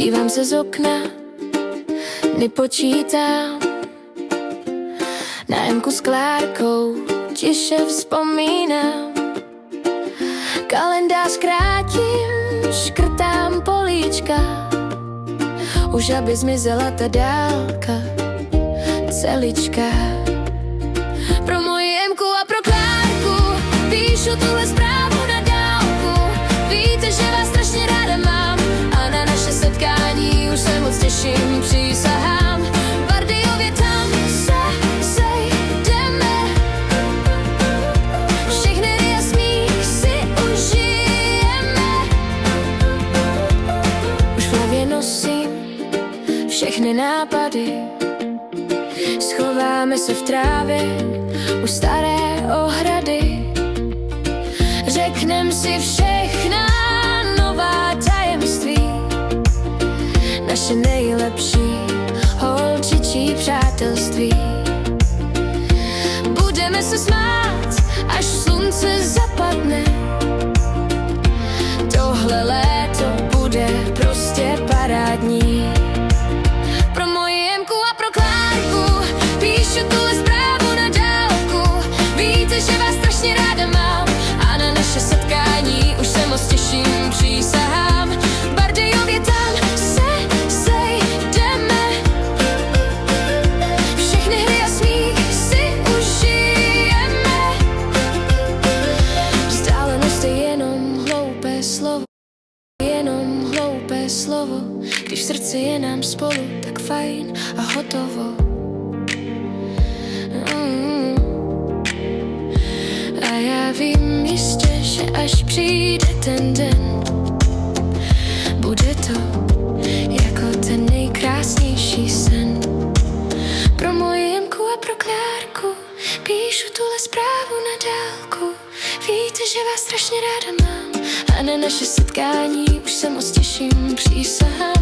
Dívám se z okna, nepočítám na Emku s Klárkou, tiše vzpomínám. Kalendář krátím, škrtám políčka, už aby zmizela ta dálka celička. Pro moji Emku a pro Klárku píšu tuhle zprávu na dálku. Víte, že vás strašně ráda mám a na naše setkání už se moc těším, přísahám. V Bardejově tam se sejdeme, všechny hry a smích si užijeme. Už v hlavě nosím všechny nápady, schováme se v trávě u staré ohrady. Řeknem si všechna nová tajemství, naše nejlepší holčičí přátelství. Budeme se smát, až slunce zapadne. Tohle léto bude prostě parádní. Pro moji Emku a pro Klárku píšu tuhle zprávu na dálku. Víte, že vás strašně ráda mám a na naše setkání už se moc těším, přísahám. V Bardejově tam se sejdeme, všechny hry a smích si užijeme. Vzdálenost je jenom hloupé slovo, jenom hloupé slovo. Když v srdci je nám spolu, tak fajn a hotovo. A já vím jistě, že až přijde ten den, bude to jako ten nejkrásnější sen. Pro moji Emku a pro Klárku píšu tuhle zprávu na dálku. Víte, že vás strašně ráda mám a na naše setkání už se moc těším, přísahám.